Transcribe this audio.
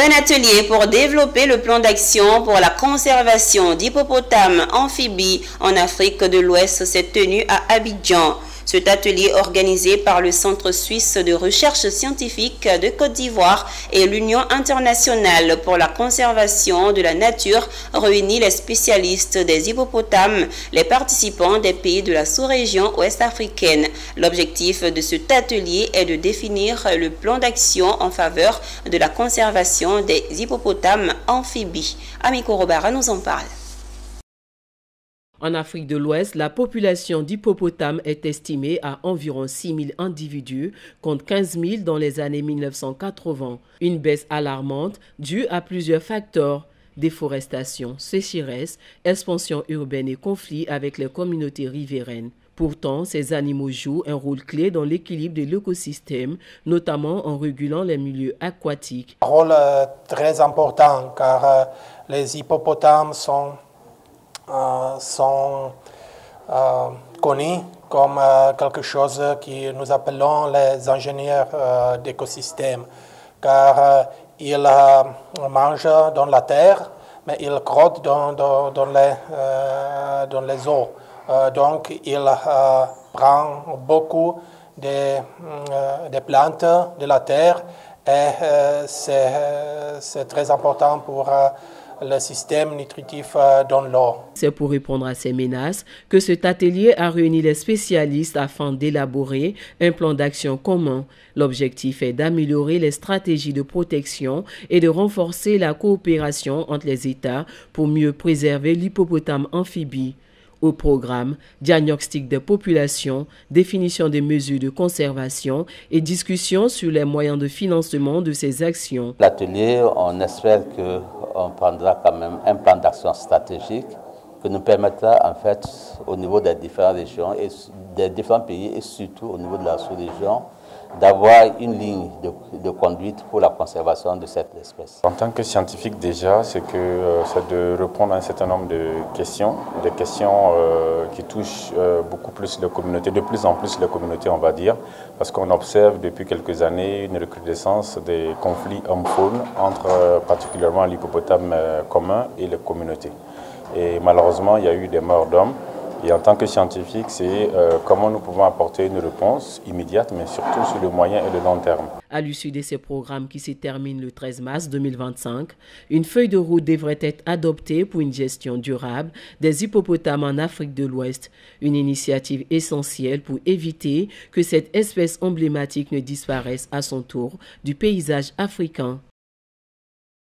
Un atelier pour développer le plan d'action pour la conservation d'hippopotames amphibies en Afrique de l'Ouest s'est tenu à Abidjan. Cet atelier organisé par le Centre suisse de recherche scientifique de Côte d'Ivoire et l'Union internationale pour la conservation de la nature réunit les spécialistes des hippopotames, les participants des pays de la sous-région ouest-africaine. L'objectif de cet atelier est de définir le plan d'action en faveur de la conservation des hippopotames amphibies. Amiko Robara nous en parle. En Afrique de l'Ouest, la population d'hippopotames est estimée à environ 6 000 individus, contre 15 000 dans les années 1980. Une baisse alarmante due à plusieurs facteurs: déforestation, sécheresse, expansion urbaine et conflits avec les communautés riveraines. Pourtant, ces animaux jouent un rôle clé dans l'équilibre de l'écosystème, notamment en régulant les milieux aquatiques. Un rôle très important car les hippopotames sont connus comme quelque chose que nous appelons les ingénieurs d'écosystème, car ils mangent dans la terre, mais ils crottent dans les eaux. Donc ils prennent beaucoup de plantes de la terre et c'est très important pour le système nutritif dans l'eau. C'est pour répondre à ces menaces que cet atelier a réuni les spécialistes afin d'élaborer un plan d'action commun. L'objectif est d'améliorer les stratégies de protection et de renforcer la coopération entre les États pour mieux préserver l'hippopotame amphibie. Au programme, diagnostic des populations, définition des mesures de conservation et discussion sur les moyens de financement de ces actions. L'atelier, on espère qu'on prendra quand même un plan d'action stratégique qui nous permettra en fait au niveau des différentes régions et des différents pays et surtout au niveau de la sous-région d'avoir une ligne de conduite pour la conservation de cette espèce. En tant que scientifique déjà, c'est de répondre à un certain nombre de questions qui touchent beaucoup plus les communautés, de plus en plus les communautés on va dire, parce qu'on observe depuis quelques années une recrudescence des conflits homme-faune entre particulièrement l'hippopotame commun et les communautés. Et malheureusement, il y a eu des morts d'hommes. Et en tant que scientifique, c'est comment nous pouvons apporter une réponse immédiate, mais surtout sur le moyen et le long terme. À l'issue de ces programmes qui se terminent le 13 mars 2025, une feuille de route devrait être adoptée pour une gestion durable des hippopotames en Afrique de l'Ouest. Une initiative essentielle pour éviter que cette espèce emblématique ne disparaisse à son tour du paysage africain.